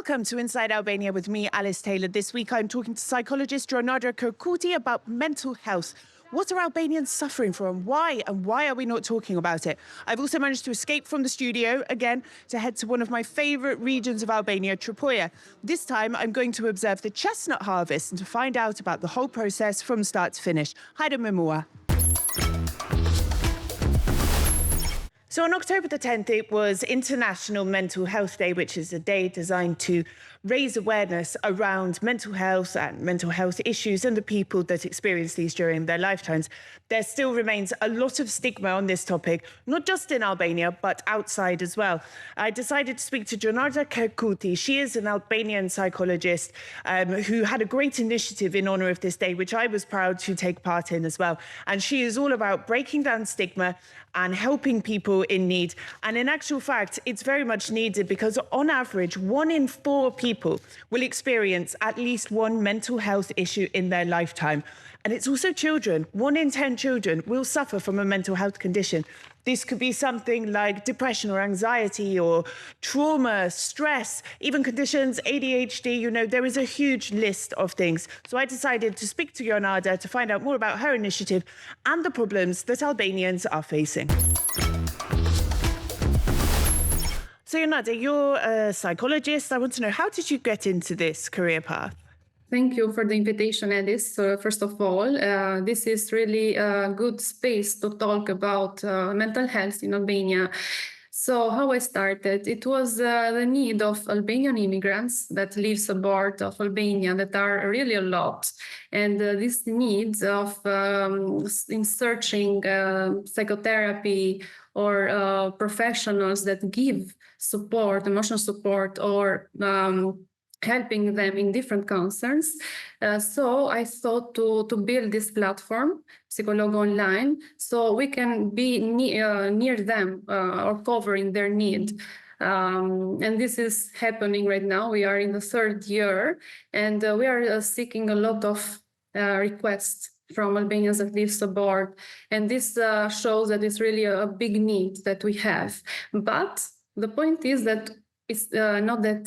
Welcome to Inside Albania with me, Alice Taylor. This week I'm talking to psychologist Jonada Kirkuti about mental health. What are Albanians suffering from? Why? And why are we not talking about it? I've also managed to escape from the studio again to head to one of my favorite regions of Albania, Tropojës. This time I'm going to observe the chestnut harvest and to find out about the whole process from start to finish. Haide me mua. So on October the 10th, it was International Mental Health Day, which is a day designed to raise awareness around mental health and mental health issues and the people that experience these during their lifetimes. There still remains a lot of stigma on this topic, not just in Albania, but outside as well. I decided to speak to Jonada Kirkuti. She is an Albanian psychologist who had a great initiative in honor of this day, which I was proud to take part in as well. And she is all about breaking down stigma and helping people in need. And in actual fact, it's very much needed because on average, 1 in 4 people will experience at least one mental health issue in their lifetime. And it's also children. 1 in 10 children will suffer from a mental health condition. This could be something like depression or anxiety or trauma, stress, even conditions, ADHD, you know, there is a huge list of things. So I decided to speak to Jonada to find out more about her initiative and the problems that Albanians are facing. So Jonada, you're a psychologist. I want to know, how did you get into this career path? Thank you for the invitation, Alice. First of all, this is really a good space to talk about mental health in Albania. So how I started, it was the need of Albanian immigrants that lives abroad of Albania that are really a lot. And this needs of in searching psychotherapy or professionals that give support, emotional support, or helping them in different concerns. So I thought to build this platform, Psycholog Online, so we can be near them or covering their need. And this is happening right now. We are in the 3rd year, and we are seeking a lot of requests from Albanians that live abroad. And this shows that it's really a big need that we have. But the point is that it's not that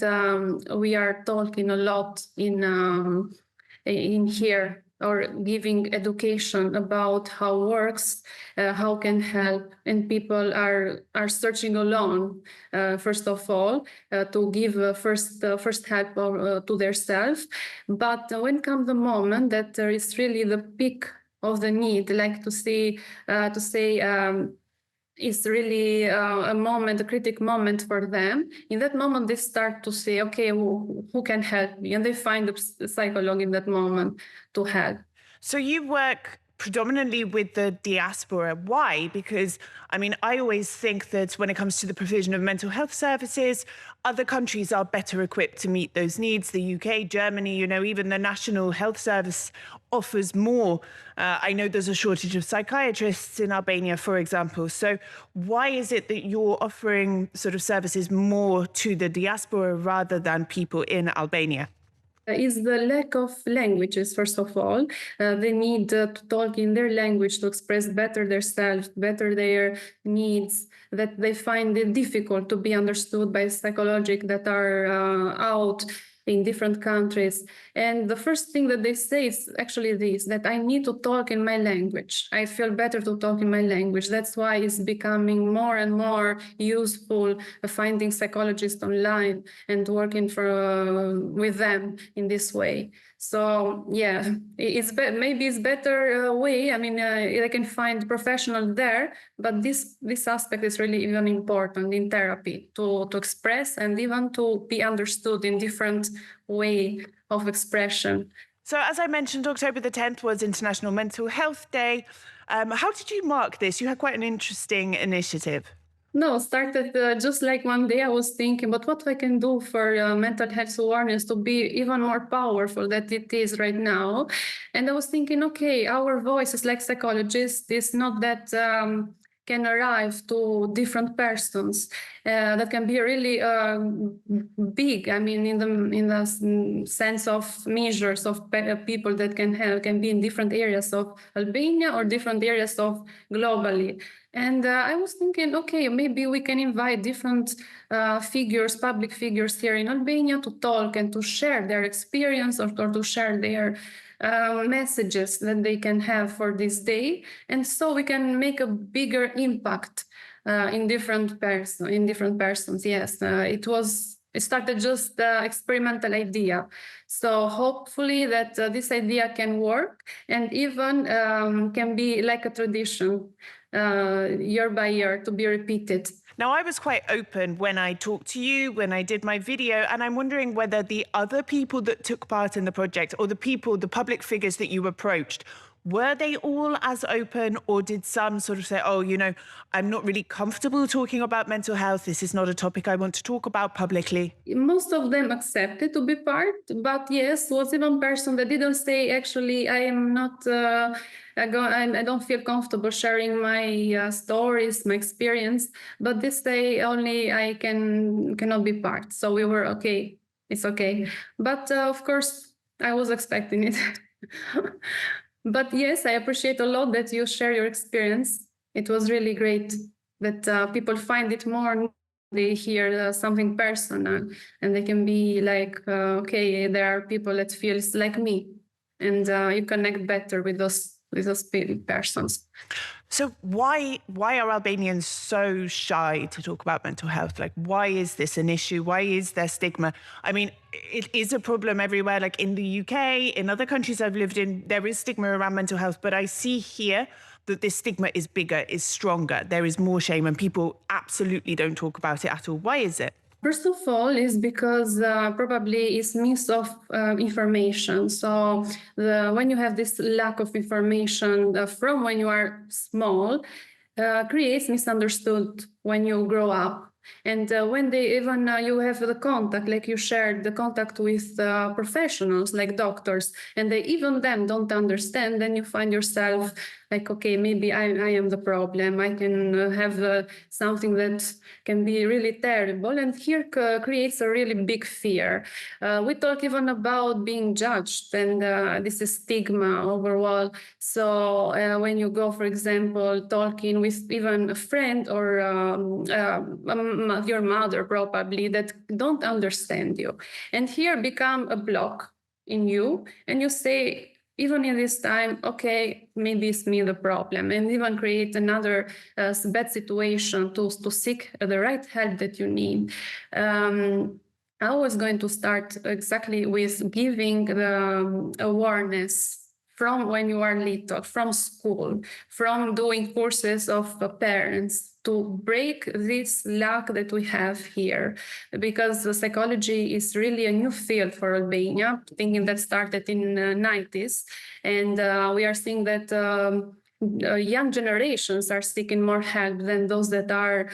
we are talking a lot in here or giving education about how works, how can help, and people are searching alone. First of all, to give first help to themselves. But when comes the moment that there is really the peak of the need, like to say. It's really a critical moment for them. In that moment, they start to say, okay, who can help me? And they find the psycholog in that moment to help. So you work predominantly with the diaspora. Why? Because, I mean, I always think that when it comes to the provision of mental health services, other countries are better equipped to meet those needs. The UK, Germany, you know, even the National Health Service offers more. I know there's a shortage of psychiatrists in Albania, for example. So why is it that you're offering sort of services more to the diaspora rather than people in Albania? Is the lack of languages, first of all. They need to talk in their language to express better themselves, better their needs, that they find it difficult to be understood by psychologists that are out in different countries. And the first thing that they say is actually this, that I need to talk in my language. I feel better to talk in my language. That's why it's becoming more and more useful finding psychologists online and working with them in this way. So yeah, maybe it's better way. I mean, I can find professionals there, but this aspect is really even important in therapy to express and even to be understood in different way of expression. So as I mentioned, October the 10th was International Mental Health Day. How did you mark this? You had quite an interesting initiative. No, started just like one day I was thinking, but what I can do for mental health awareness to be even more powerful than it is right now. And I was thinking, okay, our voices like psychologists is not that can arrive to different persons. That can be really big. I mean, in the sense of measures of people that can help, can be in different areas of Albania or different areas of globally. And I was thinking, okay, maybe we can invite different figures, public figures here in Albania to talk and to share their experience or to share their messages that they can have for this day. And so we can make a bigger impact in different persons. Yes, it started just the experimental idea. So hopefully that this idea can work and even can be like a tradition year by year to be repeated. Now, I was quite open when I talked to you, when I did my video, and I'm wondering whether the other people that took part in the project or the public figures that you approached, were they all as open, or did some sort of say, oh, you know, I'm not really comfortable talking about mental health. This is not a topic I want to talk about publicly? Most of them accepted to be part, but yes, was even person that didn't say, actually, I am not, I don't feel comfortable sharing my stories, my experience, but this day only I cannot be part. So we were okay, it's okay. But of course, I was expecting it. But yes, I appreciate a lot that you share your experience. It was really great that people find it more. They hear something personal, and they can be like, okay, there are people that feels like me, and you connect better with those persons. So why are Albanians so shy to talk about mental health? Like, why is this an issue? Why is there stigma? I mean, it is a problem everywhere. Like in the UK, in other countries I've lived in, there is stigma around mental health. But I see here that this stigma is bigger, is stronger. There is more shame, and people absolutely don't talk about it at all. Why is it? First of all, is because probably it's means of information. So when you have this lack of information from when you are small, creates misunderstood when you grow up. And when they even you have the contact, like you shared the contact with professionals like doctors, and they even them don't understand, then you find yourself like, okay, maybe I am the problem. I can have something that can be really terrible. And here creates a really big fear. We talk even about being judged, and this is stigma overall. So when you go, for example, talking with even a friend or your mother probably that don't understand you, and here become a block in you, and you say, even in this time, okay, maybe it's me the problem, and even create another bad situation to seek the right help that you need. I was going to start exactly with giving the awareness from when you are little, from school, from doing courses of parents, to break this lack that we have here, because the psychology is really a new field for Albania, thinking that started in the 90s, and we are seeing that young generations are seeking more help than those that are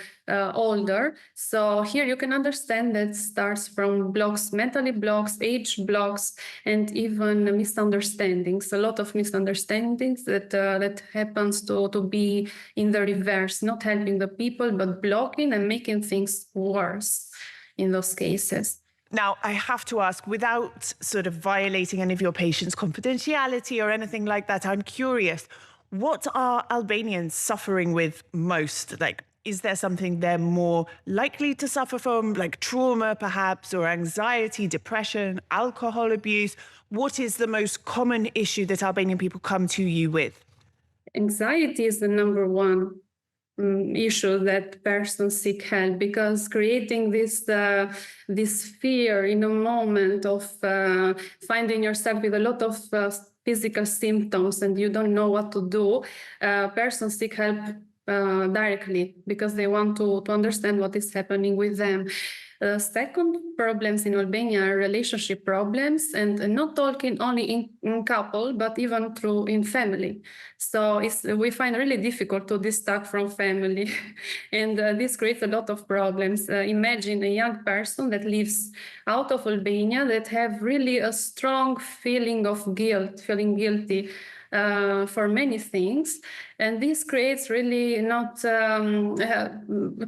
older. So here you can understand that starts from blocks, mentally blocks, age blocks, and even misunderstandings. A lot of misunderstandings that happens to be in the reverse, not helping the people, but blocking and making things worse in those cases. Now, I have to ask, without sort of violating any of your patients' confidentiality or anything like that, I'm curious, what are Albanians suffering with most? Like, is there something they're more likely to suffer from, like trauma perhaps, or anxiety, depression, alcohol abuse? What is the most common issue that Albanian people come to you with? Anxiety is the number one issue that persons seek help, because creating this fear in a moment of finding yourself with a lot of physical symptoms and you don't know what to do, persons seek help directly because they want to understand what is happening with them. Second problems in Albania are relationship problems, and not talking only in couple, but even in family. So we find it really difficult to detach from family, and this creates a lot of problems. Imagine a young person that lives out of Albania that have really a strong feeling of guilt, feeling guilty for many things, and this creates really not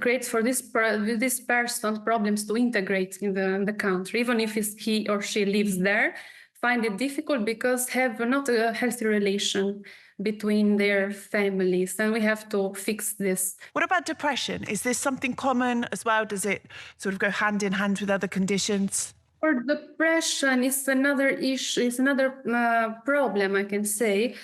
creates for this person problems to integrate in the country, even if he or she lives there find it difficult because have not a healthy relation between their families, and we have to fix this. What about depression? Is this something common as well? Does it sort of go hand in hand with other conditions? For depression, it's another issue, it's another problem, I can say,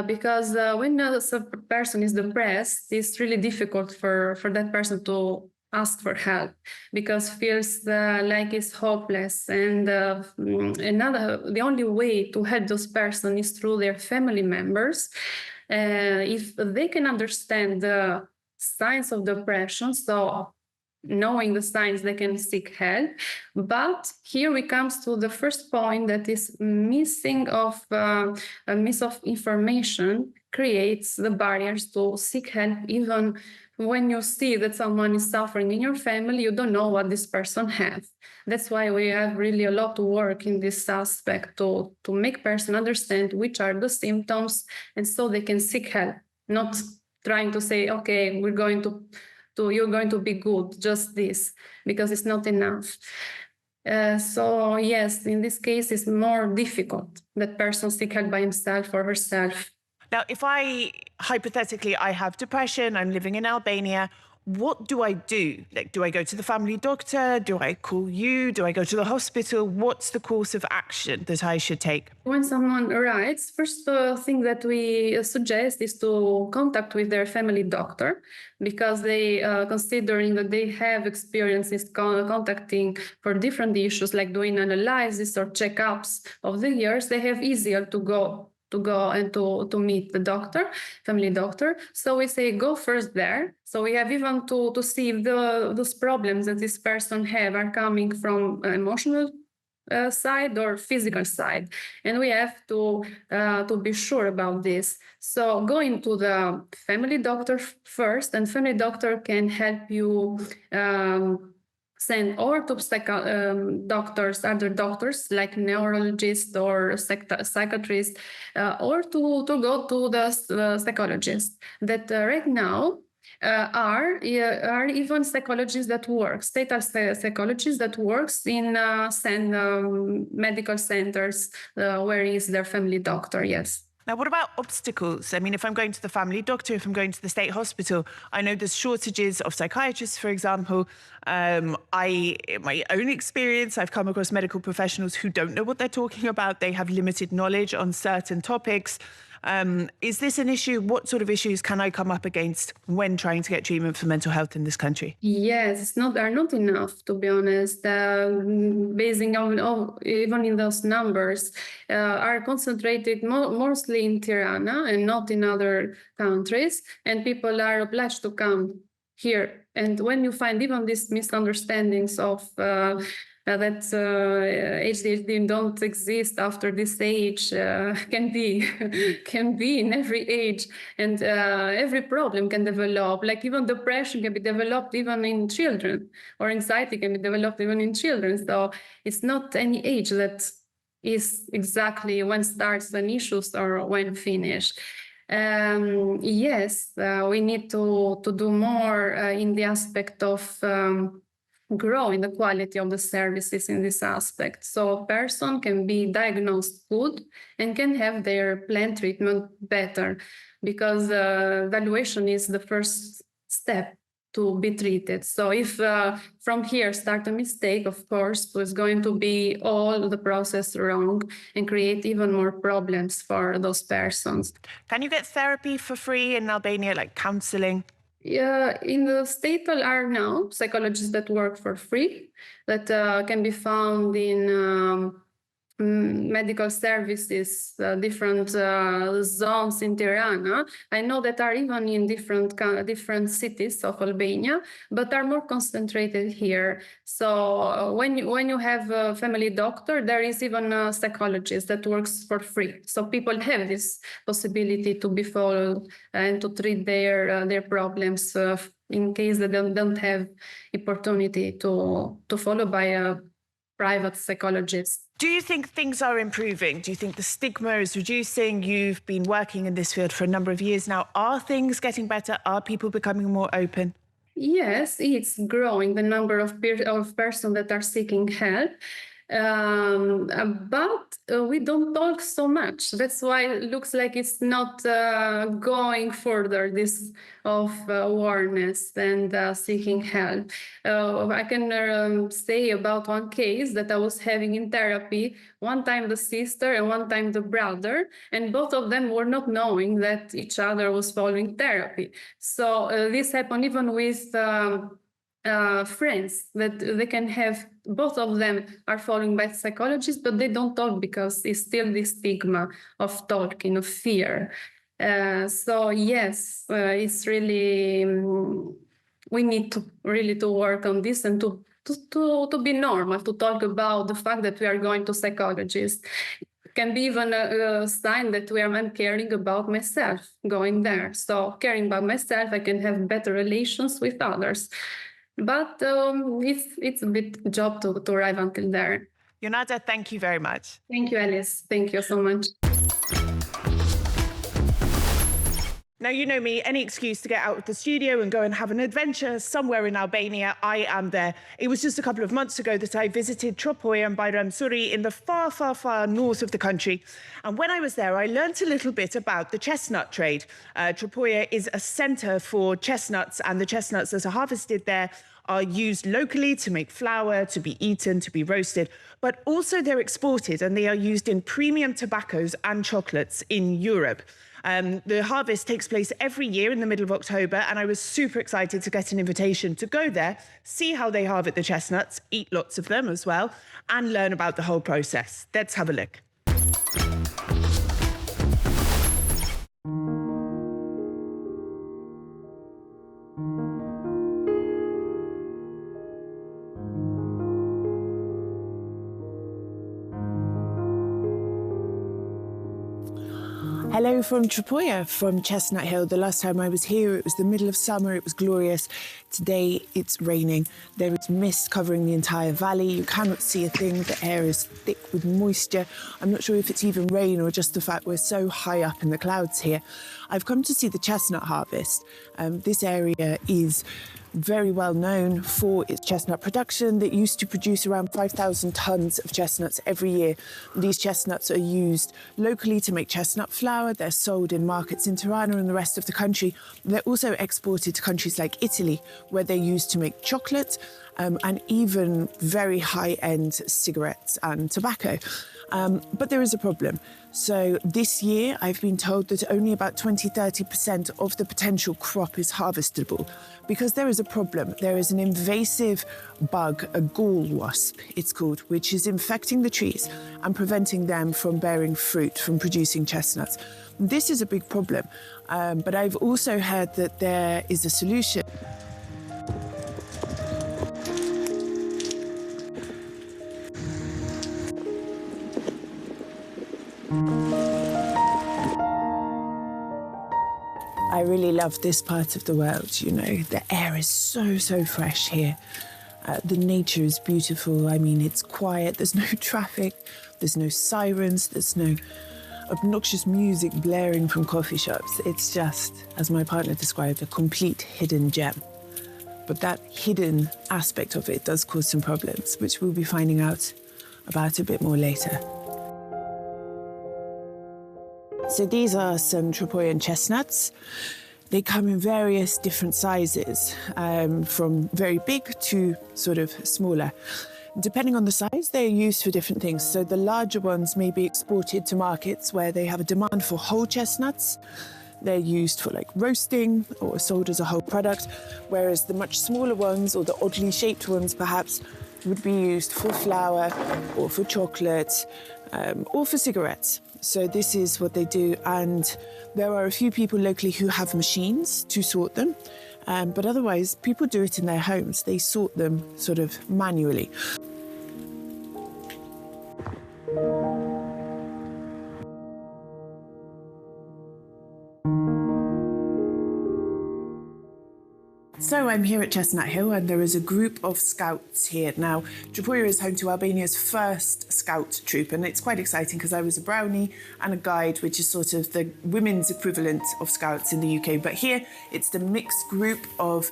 because when a person is depressed, it's really difficult for that person to ask for help because feels like it's hopeless. And the only way to help those person is through their family members. If they can understand the signs of depression, so knowing the signs, they can seek help. But here we comes to the first point, that is missing of a miss of information creates the barriers to seek help. Even when you see that someone is suffering in your family, you don't know what this person has. That's why we have really a lot to work in this aspect to make person understand which are the symptoms, and so they can seek help, not trying to say, okay, you're going to be good, just this, because it's not enough. So yes, in this case, it's more difficult that person seek help by himself or herself. Now, if hypothetically, I have depression, I'm living in Albania, what do I do? Like, do I go to the family doctor? Do I call you? Do I go to the hospital? What's the course of action that I should take? When someone arrives, first thing that we suggest is to contact with their family doctor, because they, considering that they have experiences contacting for different issues, like doing analysis or checkups of the years, they have easier to go and to meet the doctor, family doctor. So we say go first there. So we have even to see if those problems that this person have are coming from emotional side or physical side, and we have to be sure about this. So going to the family doctor first, and family doctor can help you send or to doctors, other doctors like neurologists or psychiatrists, or to go to the psychologist that right now are even psychologists that work, state psychologists that works in medical centers where is their family doctor, yes. Now, what about obstacles? I mean, if I'm going to the family doctor, if I'm going to the state hospital, I know there's shortages of psychiatrists, for example. In my own experience, I've come across medical professionals who don't know what they're talking about. They have limited knowledge on certain topics. Is this an issue? What sort of issues can I come up against when trying to get treatment for mental health in this country? Yes, are not enough, to be honest. Basing on even in those numbers, are concentrated mostly in Tirana and not in other countries, and people are obliged to come here. And when you find even these misunderstandings of that ADHD don't exist after this age, can be in every age, and every problem can develop. Like even depression can be developed even in children, or anxiety can be developed even in children. So it's not any age that is exactly when starts an issues or when finished. Yes, we need to do more in the aspect of grow in the quality of the services in this aspect. So a person can be diagnosed good and can have their planned treatment better, because evaluation is the first step to be treated. So if from here start a mistake, of course, it's going to be all the process wrong and create even more problems for those persons. Can you get therapy for free in Albania, like counseling? Yeah, in the state are now psychologists that work for free, that can be found in medical services, different zones in Tirana. I know that are even in different cities of Albania, but are more concentrated here. So when you have a family doctor, there is even a psychologist that works for free. So people have this possibility to be followed and to treat their problems in case they don't have opportunity to follow by a private psychologist. Do you think things are improving? Do you think the stigma is reducing? You've been working in this field for a number of years now. Are things getting better? Are people becoming more open? Yes, it's growing, the number of persons that are seeking help. But we don't talk so much. That's why it looks like it's not going further, this of awareness and seeking help. I can say about one case that I was having in therapy, one time the sister and one time the brother, and both of them were not knowing that each other was following therapy. So this happened even with friends, that they can have, both of them are following by psychologists, but they don't talk because it's still the stigma of talking, of fear. So yes, it's really, we need to really to work on this and to be normal, to talk about the fact that we are going to psychologists. It can be even a sign that we are caring about myself going there. So caring about myself, I can have better relations with others. But it's a bit job to arrive until there. Yonada, thank you very much. Thank you, Alice. Thank you so much. Now, you know me, any excuse to get out of the studio and go and have an adventure somewhere in Albania, I am there. It was just a couple of months ago that I visited Tropojës and Bayramsuri in the far, far, far north of the country. And when I was there, I learnt a little bit about the chestnut trade. Tropojës is a centre for chestnuts, and the chestnuts that are harvested there are used locally to make flour, to be eaten, to be roasted, but also they're exported and they are used in premium tobaccos and chocolates in Europe. The harvest takes place every year in the middle of October, and I was super excited to get an invitation to go there, see how they harvest the chestnuts, eat lots of them as well, and learn about the whole process. Let's have a look. Hello from Tropojës, from Chestnut Hill. The last time I was here, it was the middle of summer, it was glorious. Today, it's raining. There is mist covering the entire valley. You cannot see a thing. The air is thick with moisture. I'm not sure if it's even rain or just the fact we're so high up in the clouds here. I've come to see the chestnut harvest. This area is very well known for its chestnut production that used to produce around 5,000 tonnes of chestnuts every year. These chestnuts are used locally to make chestnut flour. They're sold in markets in Tirana and the rest of the country. They're also exported to countries like Italy, where they're used to make chocolate and even very high-end cigarettes and tobacco. But there is a problem. So this year, I've been told that only about 20–30% of the potential crop is harvestable because there is a problem. There is an invasive bug, a gall wasp, it's called, which is infecting the trees and preventing them from bearing fruit, from producing chestnuts. This is a big problem, but I've also heard that there is a solution. I really love this part of the world, you know. The air is so, so fresh here. The nature is beautiful. I mean, it's quiet. There's no traffic. There's no sirens. There's no obnoxious music blaring from coffee shops. It's just, as my partner described, a complete hidden gem. But that hidden aspect of it does cause some problems, which we'll be finding out about a bit more later. So these are some Tropojën chestnuts. They come in various different sizes, from very big to sort of smaller. Depending on the size, they're used for different things. So the larger ones may be exported to markets where they have a demand for whole chestnuts. They're used for like roasting or sold as a whole product, whereas the much smaller ones, or the oddly shaped ones perhaps, would be used for flour or for chocolate or for cigarettes. So this is what they do, and there are a few people locally who have machines to sort them, but otherwise people do it in their homes. They sort them sort of manually. So I'm here at Chestnut Hill, and there is a group of scouts here. Now, Tropojës is home to Albania's first scout troop, and it's quite exciting because I was a brownie and a guide, which is sort of the women's equivalent of scouts in the UK. But here, it's the mixed group of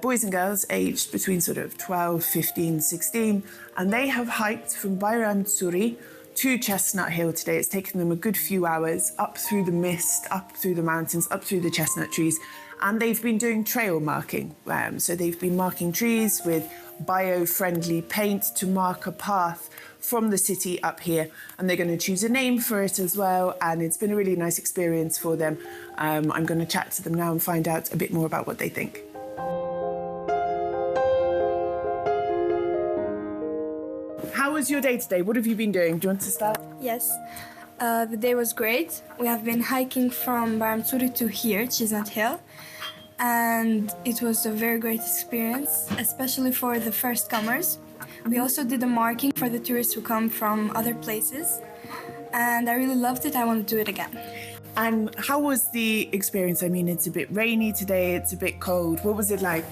boys and girls aged between sort of 12, 15, 16, and they have hiked from Bayram Suri to Chestnut Hill today. It's taken them a good few hours up through the mist, up through the mountains, up through the chestnut trees, and they've been doing trail marking. So they've been marking trees with bio-friendly paint to mark a path from the city up here, and they're going to choose a name for it as well, and it's been a really nice experience for them. I'm going to chat to them now and find out a bit more about what they think. How was your day today? What have you been doing? Do you want to start? Yes. The day was great. We have been hiking from Baramsuri to here, Chestnut Hill, and it was a very great experience, especially for the first comers. We also did a marking for the tourists who come from other places, and I really loved it. I want to do it again. And how was the experience? I mean, it's a bit rainy today, it's a bit cold. What was it like?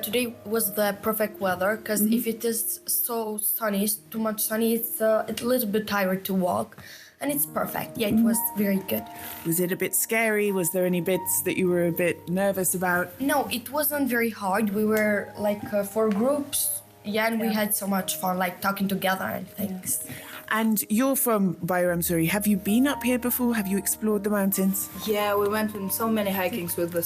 Today was the perfect weather, because if it is so sunny, too much sunny, it's a little bit tired to walk, and it's perfect. Yeah, it was very good. Was it a bit scary? Was there any bits that you were a bit nervous about? No, it wasn't very hard. We were four groups, and we had so much fun, talking together and things. And you're from Bayram Suri. Have you been up here before? Have you explored the mountains? Yeah, we went on so many hikings with the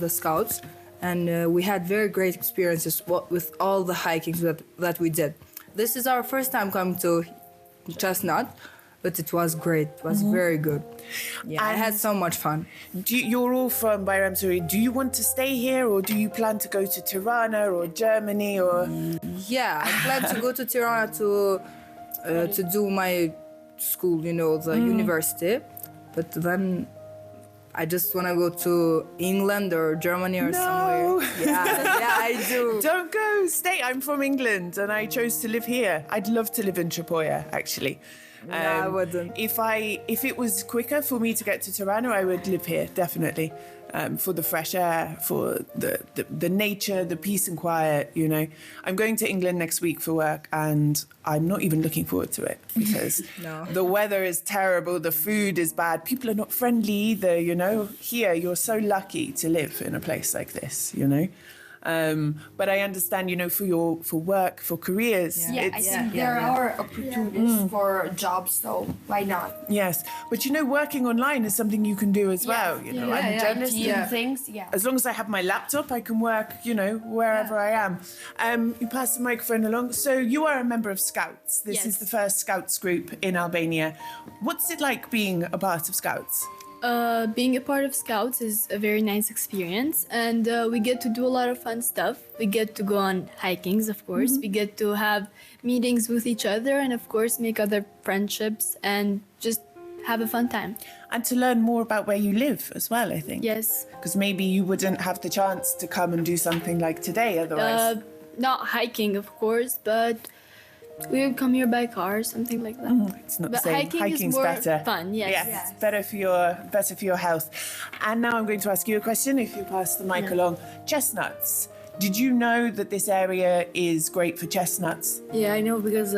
scouts, and we had very great experiences with all the hikings that we did. This is our first time coming to Chestnut, but it was great. It was very good. Yeah, I had so much fun. You're all from Bayram Suri. Do you want to stay here, or do you plan to go to Tirana or Germany or? Yeah, I plan to go to Tirana to do my school, the university. But then I just want to go to England or Germany or somewhere. Yeah, I do. Don't go. Stay. I'm from England, and I chose to live here. I'd love to live in Tropojës, actually. No, I wouldn't. If it was quicker for me to get to Tirana, I would live here, definitely. For the fresh air, for the nature, the peace and quiet, I'm going to England next week for work, and I'm not even looking forward to it because the weather is terrible, the food is bad, people are not friendly either, Here, you're so lucky to live in a place like this, But I understand, for work, for careers. Yeah, I think there are opportunities for jobs, so why not? Yes, but working online is something you can do as well. I'm a journalist. Things. As long as I have my laptop, I can work, wherever I am. You pass the microphone along. So you are a member of Scouts. This is the first Scouts group in Albania. What's it like being a part of Scouts? Being a part of Scouts is a very nice experience, and we get to do a lot of fun stuff. We get to go on hikings, of course. We get to have meetings with each other and, of course, make other friendships and just have a fun time. And to learn more about where you live as well, I think. Yes. Because maybe you wouldn't have the chance to come and do something like today otherwise. Not hiking, of course, but we would come here by car, something like that. It's not but the same. Hiking's more better. Fun, yes. Yes, better for your health. And now I'm going to ask you a question. If you pass the mic along, chestnuts. Did you know that this area is great for chestnuts? Yeah, I know because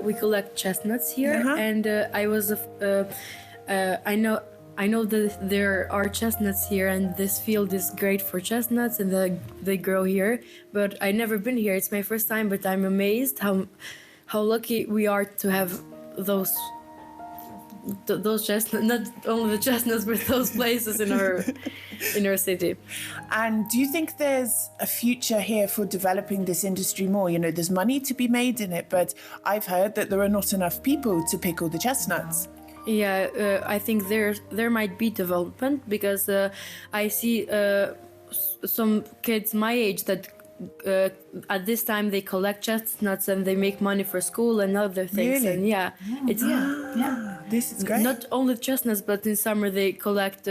we collect chestnuts here, and I know that there are chestnuts here, and this field is great for chestnuts, and they grow here. But I've never been here. It's my first time, but I'm amazed how lucky we are to have those chestnuts, not only the chestnuts, but those places in our city. And do you think there's a future here for developing this industry more? There's money to be made in it, but I've heard that there are not enough people to pick all the chestnuts. Yeah, I think there might be development because I see some kids my age that at this time they collect chestnuts and they make money for school and other things. Really? And This is great. Not only chestnuts, but in summer they collect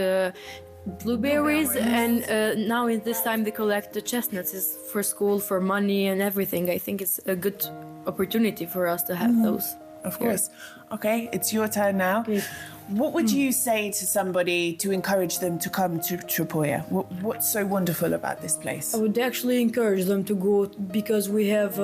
blueberries, and now in this time they collect the chestnuts. It's for school, for money and everything. I think it's a good opportunity for us to have those. Of course. Okay, it's your turn now. What would you say to somebody to encourage them to come to Tropojës? What's so wonderful about this place? I would actually encourage them to go because we have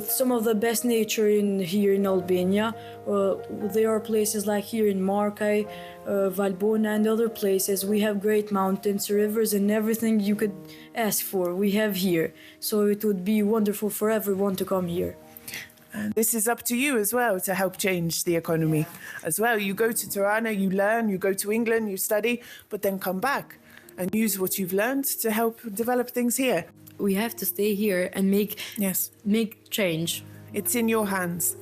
some of the best nature here in Albania. There are places like here in Markaj, Valbona and other places. We have great mountains, rivers and everything you could ask for, we have here. So it would be wonderful for everyone to come here. And this is up to you as well to help change the economy as well. You go to Tirana, you learn, you go to England, you study, but then come back and use what you've learned to help develop things here. We have to stay here and make change. It's in your hands.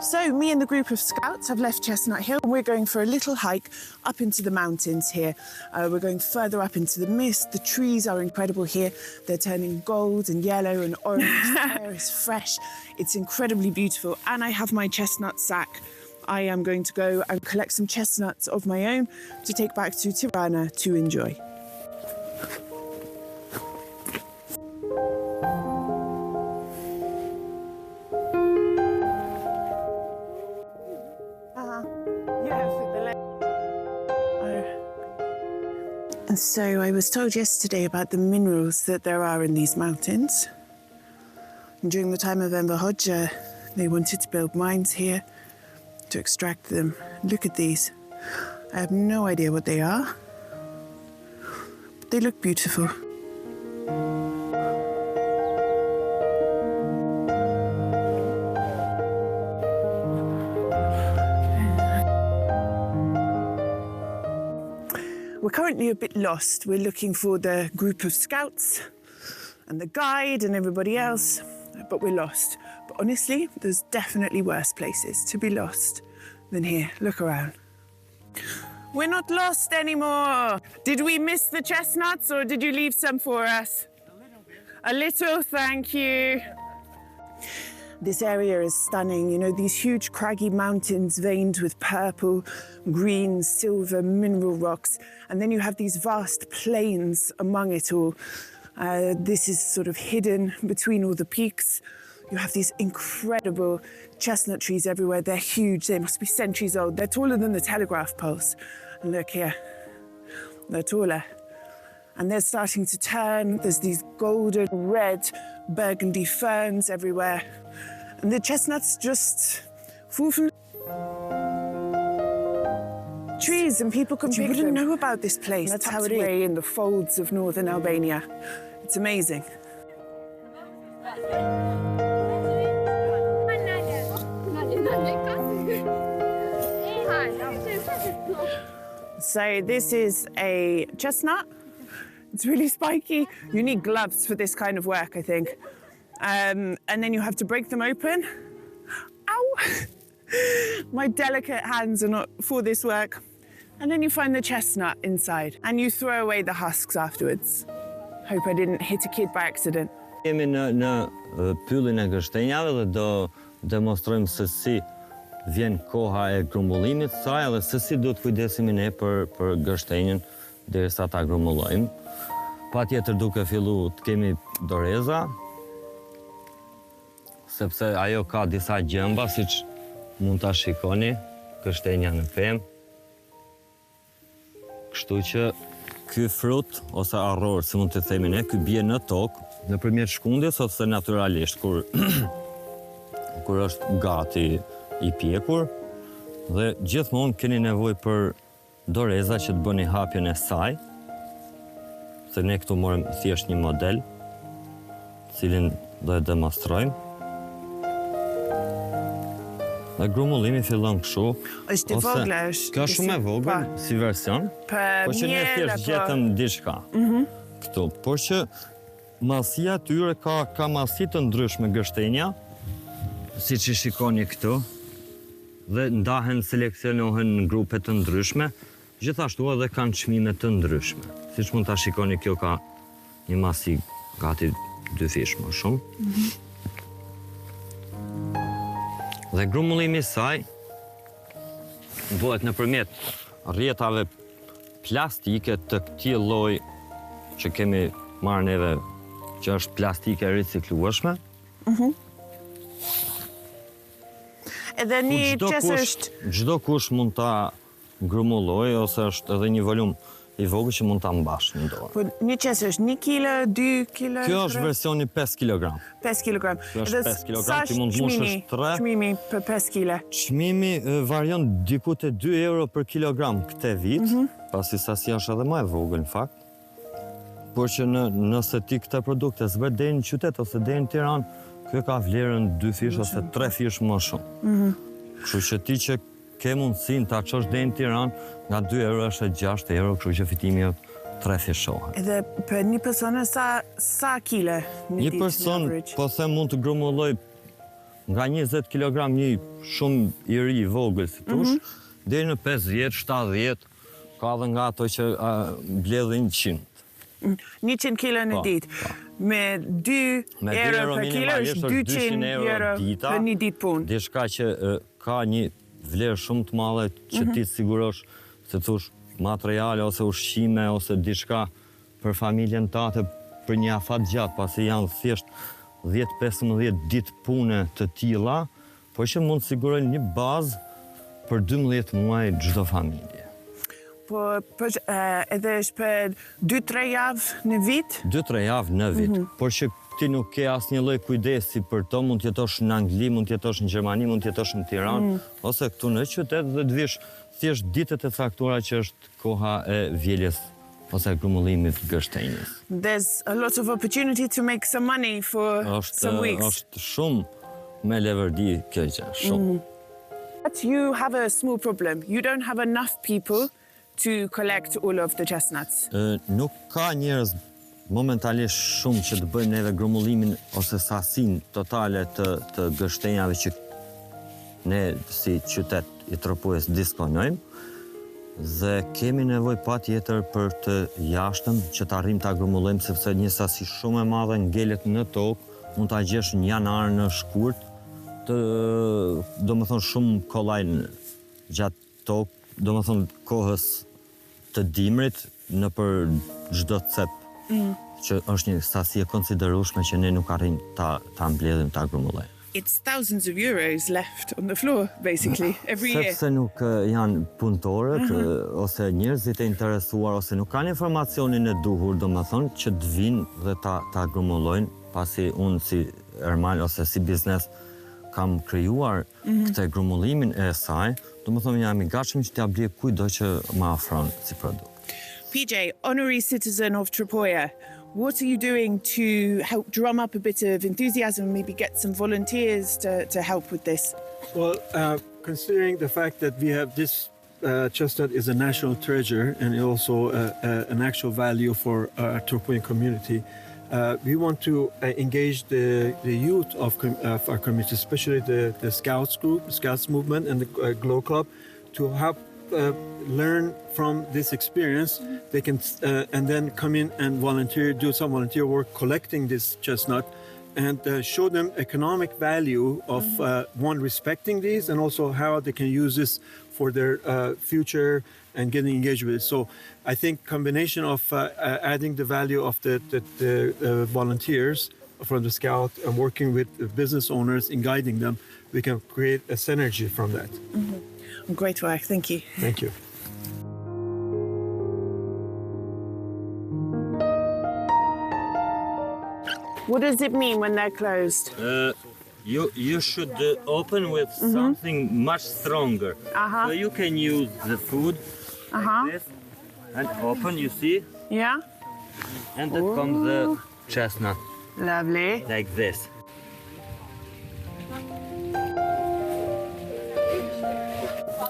So me and the group of scouts have left Chestnut Hill and we're going for a little hike up into the mountains here. We're going further up into the mist. The trees are incredible here. They're turning gold and yellow and orange. The air is fresh. It's incredibly beautiful. And I have my chestnut sack. I am going to go and collect some chestnuts of my own to take back to Tirana to enjoy. And so I was told yesterday about the minerals that there are in these mountains. And during the time of Enver Hoxha, they wanted to build mines here to extract them. Look at these. I have no idea what they are, but they look beautiful. We're currently a bit lost. We're looking for the group of scouts and the guide and everybody else, but we're lost. But honestly, there's definitely worse places to be lost than here. Look around. We're not lost anymore. Did we miss the chestnuts or did you leave some for us? A little, thank you. This area is stunning, you know, these huge craggy mountains veined with purple, green, silver, mineral rocks. And then you have these vast plains among it all. This is sort of hidden between all the peaks. You have these incredible chestnut trees everywhere. They're huge, they must be centuries old. They're taller than the telegraph poles. And look here, they're taller. And they're starting to turn. There's these golden, red, burgundy ferns everywhere. And the chestnuts just fall from trees and people can pick them. You wouldn't know about this place. That's how it is. Away in the folds of northern Albania. It's amazing. So this is a chestnut. It's really spiky. You need gloves for this kind of work, I think. And then you have to break them open. Ow! My delicate hands are not for this work. And then you find the chestnut inside and you throw away the husks afterwards. Hope I didn't hit a kid by accident. Jemi në pyllin e gështenjave dhe do demonstrojmë se si vjen koha e grumbullimit të saj dhe se si duhet kujdesemi ne për gështenjën derisa ta grumbullojmë. Patjetër duke fillu të kemi doreza, sepse ajo ka disa gjëmba, siç mund ta shikoni, gështenja në pemë. Kështu që ky frut ose arror, si mund të themi ne, ky bie në tokë nëpërmjet shkundjes ose natyralisht kur është gati i pjekur dhe gjithmonë keni nevojë për doreza që të bëni hapjen e saj. Se ne këtu morëm thjesht një model, cilin do e demonstrojmë. Dhe grumullimi fillon kështu. Është e vogla, është. Kjo është shumë e vogël si version, por që ne thjesht gjetëm diçka këtu. Por që masia tyre ka masi të ndryshme gështenja, siç i shikoni këtu, dhe ndahen, seleksionohen në grupe të ndryshme, gjithashtu edhe kanë çmime të ndryshme. Siç mund ta shikoni, kjo ka një masi gati 2 fish më shumë. Dhe grumullimi i saj bëhet nëpërmjet rrjetave plastike të këtij lloji që kemi marrë neve, që është plastike riciklueshme. Edhe një qesë është... Çdo kush mund ta grumulloj, ose është edhe një volum i vogël që mund ta mbash në dorë. Po një qesë është 1 kilo, 2 kilo? Kjo është versioni 5 kg. 5 kg. Kjo është 5 kg, ti mund mushësh 3. Çmimi për 5 kg? Çmimi varion diku te 2 euro për kilogram këtë vit, pasi sasia është edhe më e vogël në fakt. Por që nëse ti këta produkte zbret deri në qytet ose deri në Tiranë, kjo ka vlerën 2 fish ose 3 fish më shumë. Kështu që ti që ke mundësinë ta çosh deri në Tiranë, nga 2 euro është 6 euro, kështu që fitimi është 3 fishohet. Edhe për një person sa kile në Një ditë? person, po them, mund të grumulloj nga 20 kg një shumë i ri, vogël, si tush, deri në 50, 70, ka edhe nga ato që mbledhin 100. 100 kilo në ditë. Me 2 euro për kilo është 200 euro për një ditë punë. Diçka që ka një vlerë shumë të madhe që ti të sigurosh se thush materiale ose ushqime ose diçka për familjen tate për një afat gjatë, pasi janë thjesht 10-15 ditë pune të tilla, po që mund të sigurojnë një bazë për 12 muaj çdo familje. Po edhe është për 2-3 javë në vit? 2-3 javë në vit, por që ti nuk ke asnjë lloj kujdesi për to, mund të jetosh në Angli, mund të jetosh në Gjermani, mund të jetosh në Tiranë, ose këtu në qytet dhe të vish thjesht ditët e caktuara që është koha e vjeljes ose grumullimit gështenjës. There's a lot of opportunity to make some money for some weeks. Është shumë me leverdi kjo gjë, shumë. But you have a small problem. You don't have enough people to collect all of the chestnuts. Nuk ka njerëz momentalisht shumë që të bëjmë neve grumullimin ose sasin totale të gështenjave që ne si qytet i Tropojës disponojmë, dhe kemi nevojë patjetër për të jashtëm që të arrijmë ta grumullojmë, sepse një sasi shumë e madhe ngelet në tokë, mund ta gjesh në janar në shkurt, domethënë shumë kollaj gjatë tokë, domethënë kohës të dimrit nëpër çdo cep, që është një sasi e konsiderueshme që ne nuk arrim ta mbledhim, ta grumullojmë. It's thousands of euros left on the floor, basically, every year. Sepse nuk janë punëtorët ose njerëzit e interesuar ose nuk kanë informacionin e duhur, domethënë, që të vinë dhe ta grumullojnë, pasi unë si Ermal ose si biznes kam krijuar këtë grumullimin e saj, domethënë jam i gatshëm që t'ia blej kujdo që më ofron si produkt. PJ, honorary citizen of Tropojës, what are you doing to help drum up a bit of enthusiasm, maybe get some volunteers to help with this? Well, considering the fact that we have this chestnut is a national treasure and also an actual value for our Tropojan community, we want to engage the youth of our community, especially the Scouts group, Scouts movement and the Glow Club, to help learn from this experience. They can and then come in and do some volunteer work collecting this chestnut and show them economic value of one, respecting these, and also how they can use this for their future and getting engaged with it. So I think combination of adding the value of the volunteers from the Scout and working with the business owners in guiding them, we can create a synergy from that. Great work, thank you. Thank you. What does it mean when they're closed? You should open with something much stronger. So you can use the food like this and open, you see? Yeah? And then comes the chestnut Lovely. like this.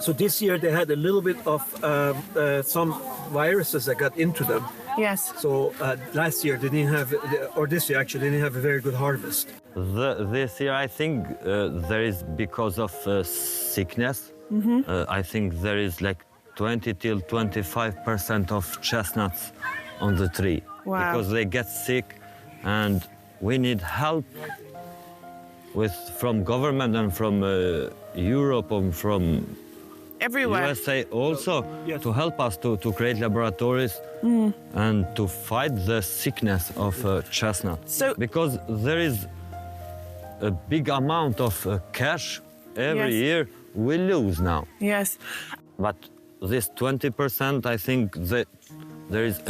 So this year they had a little bit of some viruses that got into them. Yes. So last year they didn't have, or this year actually, they didn't have a very good harvest. This year I think there is because of sickness. I think there is like 20 till 25% of chestnuts on the tree. Wow. Because they get sick and we need help from government and from Europe and from Everywhere. USA also to help us to create laboratories and to fight the sickness of chestnut. Because there is a big amount of cash every year we lose now. Yes. But this 20%, I think there is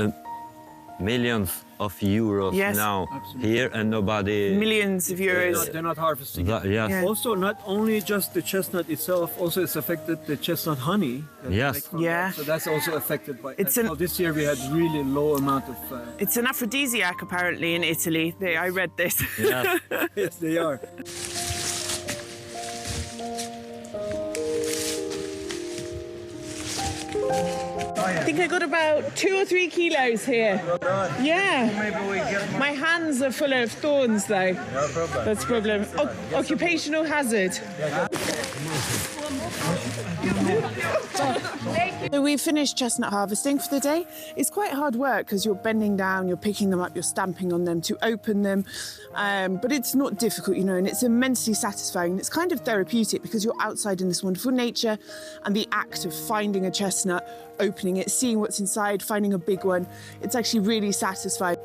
millions of euros now here and nobody... Millions of euros. They're not harvesting it. Yes. Yeah. Also, not only just the chestnut itself, also it's affected the chestnut honey. that they Yes. make from Yeah. that. So that's also affected by... It's well, this year we had really low amount of... It's an aphrodisiac, apparently, in Italy. I read this. Yes. yes, they are. I think I got about 2 or 3 kilos here. Yeah. My hands are full of thorns, though. No problem. That's a problem. Occupational hazard. So we've finished chestnut harvesting for the day. It's quite hard work because you're bending down, you're picking them up, you're stamping on them to open them. But it's not difficult, you know, and it's immensely satisfying. It's kind of therapeutic because you're outside in this wonderful nature, and the act of finding a chestnut, opening it, seeing what's inside, finding a big one, it's actually really satisfying.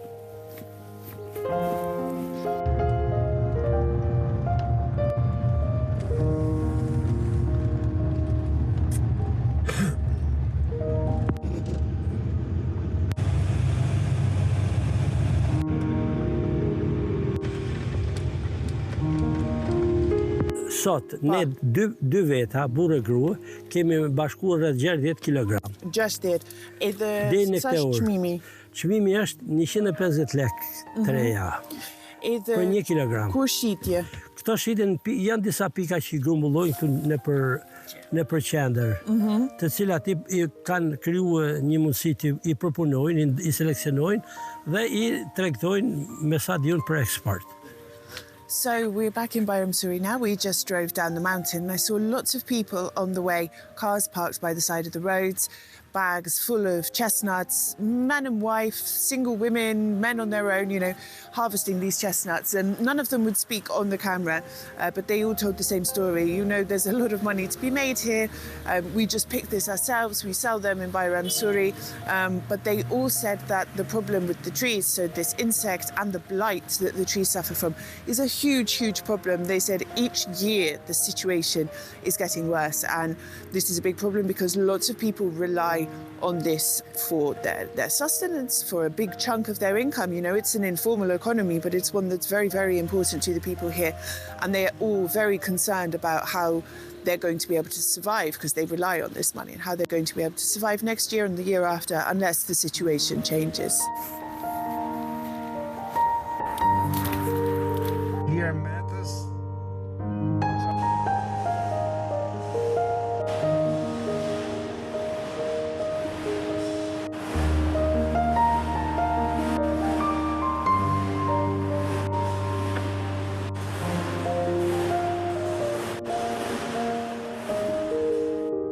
Sot, ne dy veta, burrë e grua, kemi bashkuar rreth 60 kg. Just did. Deri Sa është çmimi? Çmimi është 150 lekë treja. Për 1 kg. Ku shitje? Këto shiten janë disa pika që i grumbullojnë këtu nëpër qendër, të cilat i kanë krijuar një mundësi të i përpunojnë, i seleksionojnë dhe i tregtojnë me sa diun për eksport. So we're back in Bayram Suri now. We just drove down the mountain and I saw lots of people on the way, cars parked by the side of the roads, bags full of chestnuts, man and wife, single women, men on their own, you know, harvesting these chestnuts. And none of them would speak on the camera, but they all told the same story. You know, there's a lot of money to be made here. We just pick this ourselves. We sell them in Bayram Suri. But they all said that the problem with the trees, so this insect and the blight that the trees suffer from, is a huge, huge problem. They said each year the situation is getting worse. And this is a big problem because lots of people rely on this for their sustenance, for a big chunk of their income. You know, it's an informal economy, but it's one that's very, very important to the people here. And they are all very concerned about how they're going to be able to survive because they rely on this money, and how they're going to be able to survive next year and the year after unless the situation changes. Here matters.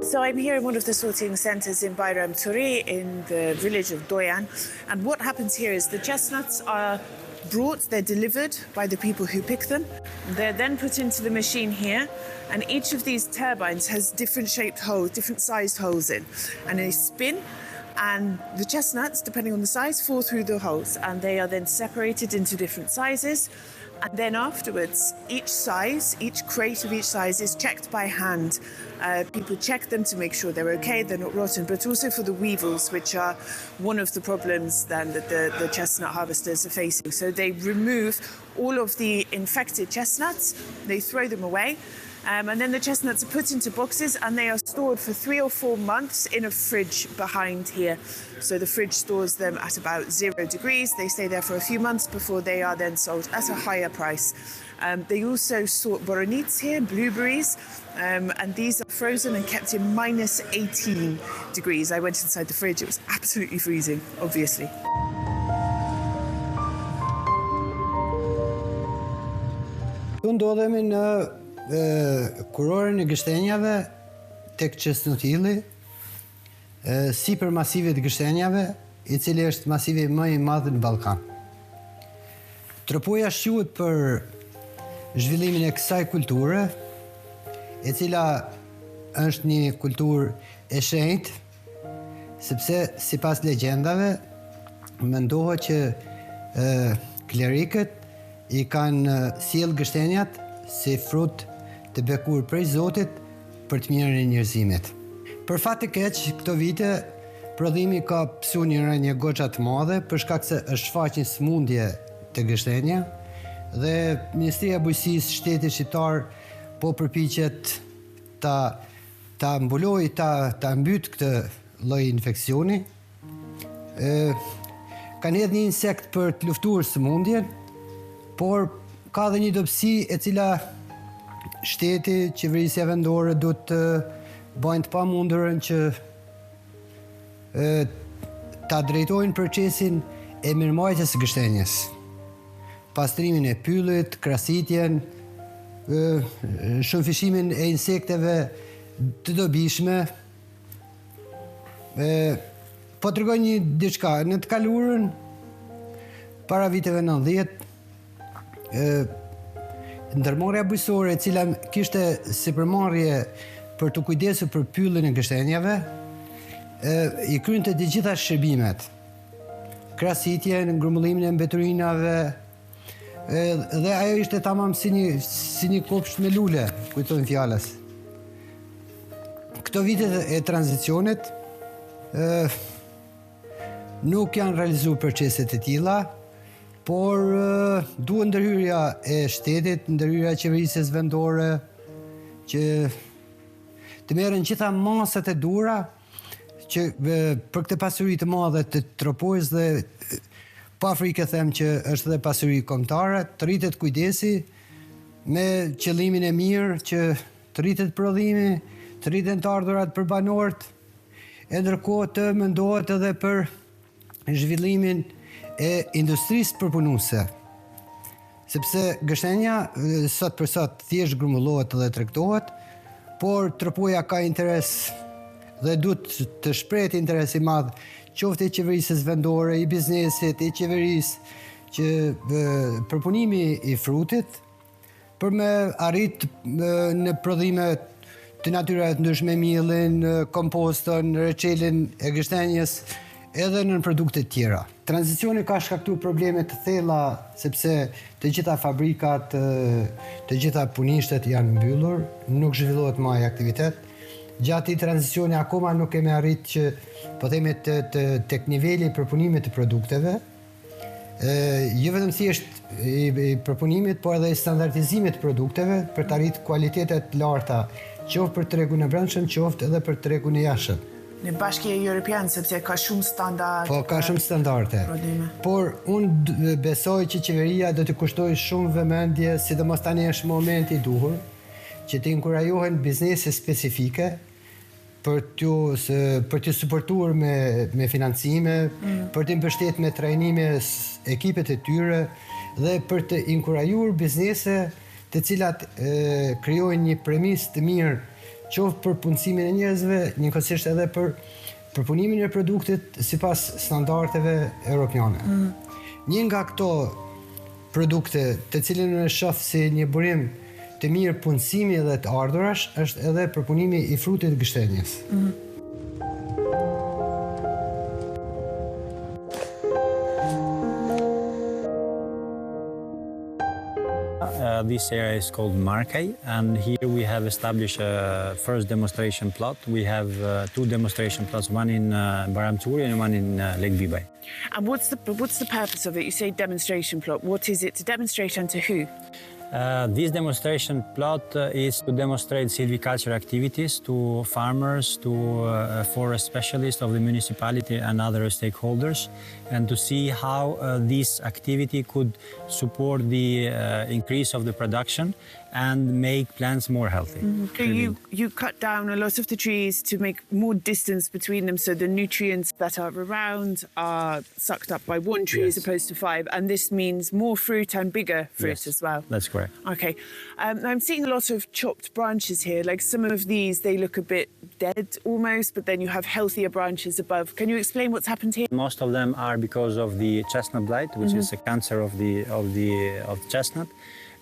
So I'm here in one of the sorting centres in Bayram Turi in the village of Doyan. And what happens here is the chestnuts are brought, they're delivered by the people who pick them. They're then put into the machine here. And each of these turbines has different shaped holes, different sized holes in. And they spin. And the chestnuts, depending on the size, fall through the holes. And they are then separated into different sizes. And then afterwards, each size, each crate of each size is checked by hand. People check them to make sure they're okay, they're not rotten, but also for the weevils, which are one of the problems then that the chestnut harvesters are facing. So they remove all of the infected chestnuts, they throw them away, and then the chestnuts are put into boxes and they are stored for 3 or 4 months in a fridge behind here. So the fridge stores them at about 0 degrees. They stay there for a few months before they are then sold at a higher price. They also sort boronits here, blueberries, and these are frozen and kept in minus 18 degrees. I went inside the fridge, it was absolutely freezing, obviously. Tu ndodhemi në kurorën e gështenjave tek Çesnutilli, sipër masivit të gështenjave, i cili është masivi më i madh në Ballkan. Tropoja quhet për zhvillimin e kësaj kulture, e cila është një kulturë e shenjtë, sepse sipas legjendave mendohet që klerikët i kanë sjell gështenjat si frut të bekur prej Zotit për të mirën e njerëzimit. Për fat të keq, këto vite prodhimi ka pësu një rënje goxha të madhe për shkak se është shfaq një smundje të gështenja dhe Ministria e Bujqësisë Shtetit Shqiptar po përpiqet ta mbuloj, ta mbyt këtë lloj infeksioni. Kanë hedhur një insekt për të luftuar sëmundjen, por ka dhe një dobësi e cila shteti, qeverisja vendore duhet të bëjnë të pamundurën që ta drejtojnë procesin e mirëmbajtjes së gështenjes. Pastrimin e pyllit, krasitjen, shëmfishimin e insekteve të dobishme. Po tregoj një diçka, në të kaluarën para viteve 90, ndërmarrja bujqësore e cila kishte sipërmarrje për të kujdesur për pyllin e gështenjave, i krynte të gjitha shërbimet. Krasitjen, ngrumullimin e mbeturinave, dhe ajo ishte tamam si një kopsht me lule, kujtojnë fjalës. Këto vitet e tranzicionit nuk janë realizuar proceset e tilla, por duhet ndërhyrja e shtetit, ndërhyrja e qeverisjes vendore, që të merren gjitha masat e duhura që për këtë pasuri të madhe të Tropojës dhe pa frikë them që është edhe pasuri kombëtare, të rritet kujdesi me qëllimin e mirë që të rritet prodhimi, të rriten të ardhurat për banorët, e ndërkohë të mendohet edhe për zhvillimin e industrisë përpunuese. Sepse gështenja sot për sot thjesht grumbullohet dhe tregtohet, por Tropoja ka interes dhe duhet të shprehet interes i madh qoftë i qeverisë vendore, i biznesit, i qeverisë, që përpunimi i frutit për me arrit në prodhime të natyrave të ndryshme, mielin, komposton, reçelin e gështenjes, edhe në produkte tjera. Tranzicioni ka shkaktuar probleme të thella sepse të gjitha fabrikat, të gjitha punishtet janë mbyllur, nuk zhvillohet më aktivitet. Gjatë i tranzicioni akoma nuk kemi arrit që po themi tek niveli i përpunimit të produkteve, jo vetëm thjesht i përpunimit, por edhe i standardizimit të produkteve për të arritur kualitete të larta, qoftë për tregun e brendshëm, qoftë edhe për tregun e jashtëm. Në Bashkia Europiane, sepse ka shumë standarde. Po, ka shumë standarde. Por unë besoj që qeveria do të kushtoj shumë vëmendje, sidomos tani është momenti i duhur, që të inkurajohen biznese specifike për të suportuar me financime, për të mbështetur me trajnime ekipet e tyre dhe për të inkurajuar biznese të cilat krijojnë një premis të mirë qoftë për punësimin e njerëzve, njëkohësisht edhe për përpunimin e produktit sipas standardeve europiane. Një nga këto produkte të cilën unë shoh si një burim të mirë punësimi dhe të ardhurash është edhe përpunimi i frutit të gështenjes. This area is called Markaj, and here we have established a first demonstration plot. We have two demonstration plots, one in Baramturi and one in Lake Bibaj. And what's the purpose of it? You say demonstration plot. What is it to demonstrate and to who? This demonstration plot is to demonstrate silviculture activities to farmers, to forest specialists of the municipality and other stakeholders, and to see how this activity could support the increase of the production and make plants more healthy. So you cut down a lot of the trees to make more distance between them so the nutrients that are around are sucked up by one tree as opposed to 5, and this means more fruit and bigger fruit as well. That's correct. Okay. I'm seeing a lot of chopped branches here. Like some of these, they look a bit dead almost, but then you have healthier branches above. Can you explain what's happened here? Most of them are because of the chestnut blight, which is a cancer of the chestnut.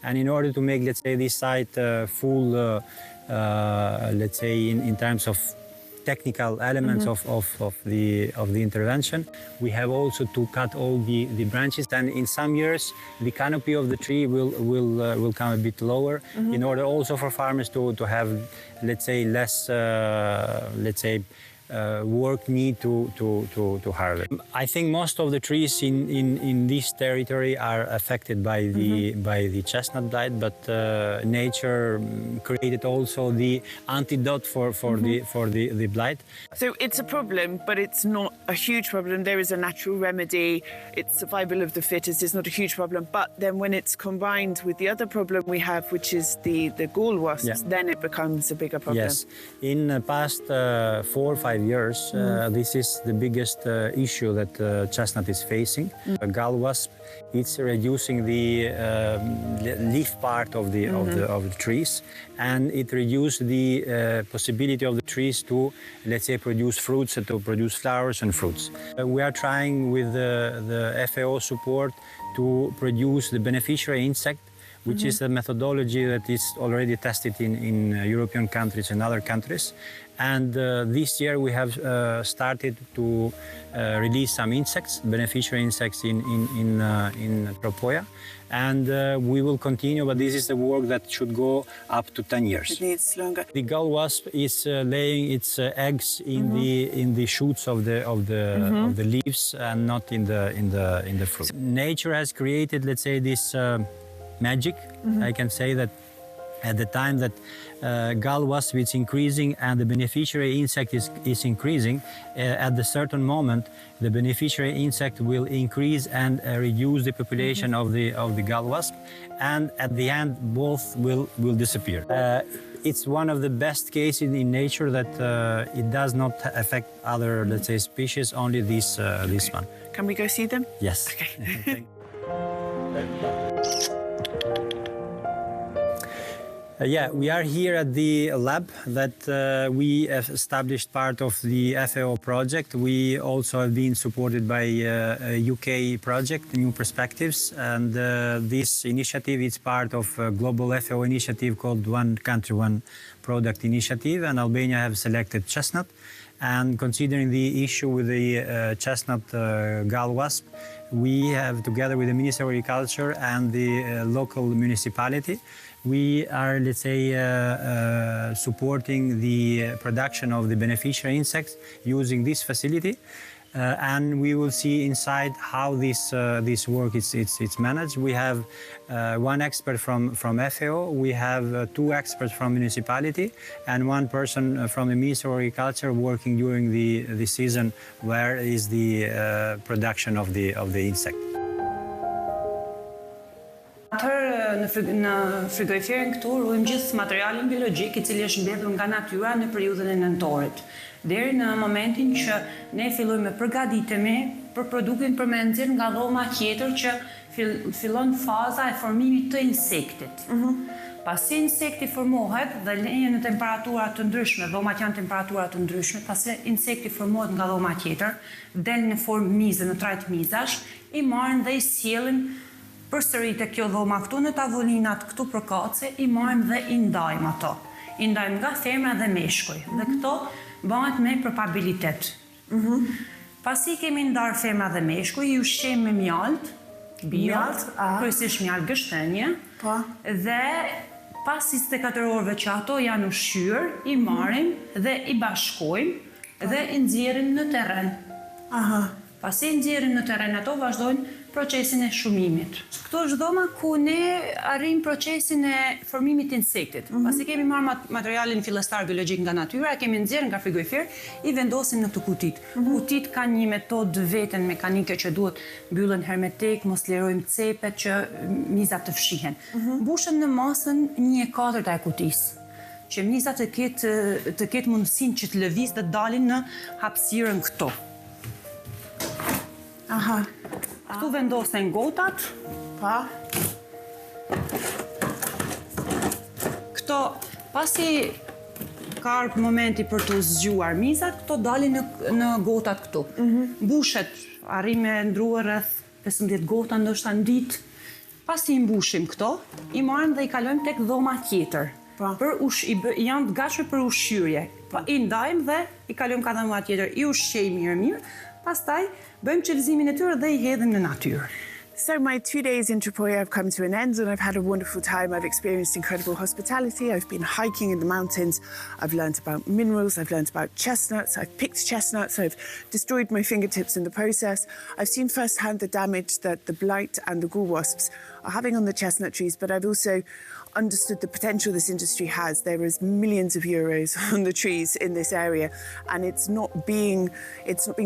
And in order to make, let's say, this site full, let's say, in terms of technical elements of the intervention, we have also to cut all the branches, and in some years the canopy of the tree will come a bit lower, in order also for farmers to have, let's say, less, let's say, work need to harvest. I think most of the trees in this territory are affected by the chestnut blight, but nature created also the antidote for the blight. So it's a problem, but it's not a huge problem. There is a natural remedy. It's survival of the fittest. It's not a huge problem. But then when it's combined with the other problem we have, which is the gall wasps, then it becomes a bigger problem. Yes. In the past 4 or 5 years, this is the biggest issue that chestnut is facing. Gall wasp, it's reducing the leaf part of the trees, and it reduces the possibility of the trees to, let's say, produce fruits, to produce flowers and fruits. We are trying with the FAO support to produce the beneficiary insect, which is a methodology that is already tested in European countries and other countries. And this year we have started to release some insects, beneficiary insects in Tropojës. And we will continue, but this is the work that should go up to 10 years. It needs longer. The gall wasp is laying its eggs in the shoots of the leaves and not in the fruit. Nature has created, let's say, this magic. I can say that at the time that gall wasp is increasing and the beneficiary insect is increasing, at a certain moment the beneficiary insect will increase and reduce the population of the gall wasp, and at the end both will disappear. It's one of the best cases in nature that it does not affect other, let's say, species, only this one. Can we go see them? Yes. Okay. Yeah, we are here at the lab that we have established part of the FAO project. We also have been supported by a UK project, New Perspectives, and this initiative is part of a global FAO initiative called One Country, One Product initiative, and Albania have selected chestnut. And considering the issue with the chestnut gall wasp, we have, together with the Ministry of Agriculture and the local municipality, we are, let's say, supporting the production of the beneficiary insects using this facility. And we will see inside how this work is managed. We have one expert from FAO, we have 2 experts from municipality, and 1 person from the Ministry of Agriculture working during the season where is the production of the insect. Në frigoriferin këtu ruajmë gjithë materialin biologjik I cili është mbledhur nga natyra në periudhën e nëntorit, deri në momentin që ne fillojmë të përgatitemi për produktin për me nxjerr nga dhoma tjetër që fillon faza e formimit të insektit. Pasi insekti formohet dhe lejen në temperatura të ndryshme, dhomat janë temperatura të ndryshme, pasi insekti formohet nga dhoma tjetër, del në formë mize, në trajt mizash, I marrin dhe I sjellin përsëri te kjo dhoma këtu në tavolinat këtu përkatëse, I marrim dhe I ndajmë ato. I ndajmë nga femra dhe meshkuj, dhe këto bëhet me probabilitet. Pasi kemi ndarë femra dhe meshkuj, I ushqejmë me mjalt, kryesisht mjalt gështenje, dhe pas 24 orëve që ato janë ushqyer, I marrim dhe I bashkojmë dhe I nxjerrim në terren. Pasi I nxjerrim në terren, ato vazhdojnë procesin e shumimit. Këto është dhoma ku ne arrim procesin e formimit të insektit. Pasi kemi marrë materialin fillestar biologjik nga natyra, kemi nxjerrë nga frigorifer, I vendosim në këto kutit. Kutit kanë një metodë veten mekanike që duhet mbyllen hermetik, mos lirojmë cepet që mizat të fshihen. Mbushen në masën 1/4 e kutisë, që mizat të ketë mundësinë që të lëviz dhe dalin në hapësirën këto. Këtu vendosen gotat. Këto, pasi ka ardhur momenti për të zgjuar mizat, këto dalin në gotat këtu. Mbushet, arrim me ndruar rreth 15 gota ndoshta në ditë. Pasi I mbushim këto, I marrim dhe I kalojmë tek dhoma tjetër. Janë të gatshme për ushqyrje. I ndajmë dhe I kalojmë ka dhoma tjetër. I ushqejmë mirë, pastaj bëjmë qelëzimin e tyre dhe I hedhim në natyrë. So my 2 days in Tropojës have come to an end and I've had a wonderful time. I've experienced incredible hospitality. I've been hiking in the mountains. I've learned about minerals. I've learned about chestnuts. I've picked chestnuts. I've destroyed my fingertips in the process. I've seen firsthand the damage that the blight and the ghoul wasps are having on the chestnut trees, but I've also understood the potential this industry has. There is millions of euros on the trees in this area, and it's not being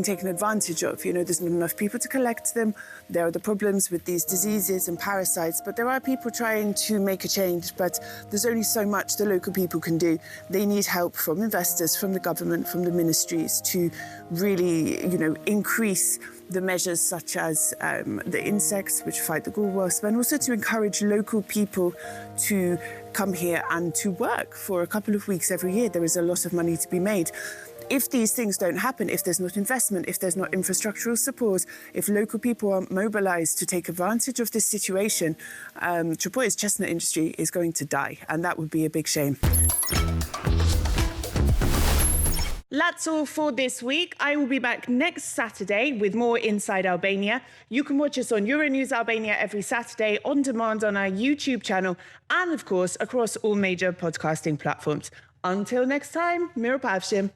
taken advantage of. You know, there's not enough people to collect them. There are the problems with these diseases and parasites, but there are people trying to make a change, but there's only so much the local people can do. They need help from investors, from the government, from the ministries to really, you know, increase the measures such as the insects which fight the ghoul wasp, and also to encourage local people to come here and to work for a couple of weeks every year. There is a lot of money to be made. If these things don't happen, if there's not investment, if there's not infrastructural support, if local people aren't mobilized to take advantage of this situation, Tropojës chestnut industry is going to die, and that would be a big shame. That's all for this week. I will be back next Saturday with more Inside Albania. You can watch us on Euronews Albania every Saturday, on demand on our YouTube channel, and of course, across all major podcasting platforms. Until next time, Mirë pafshim.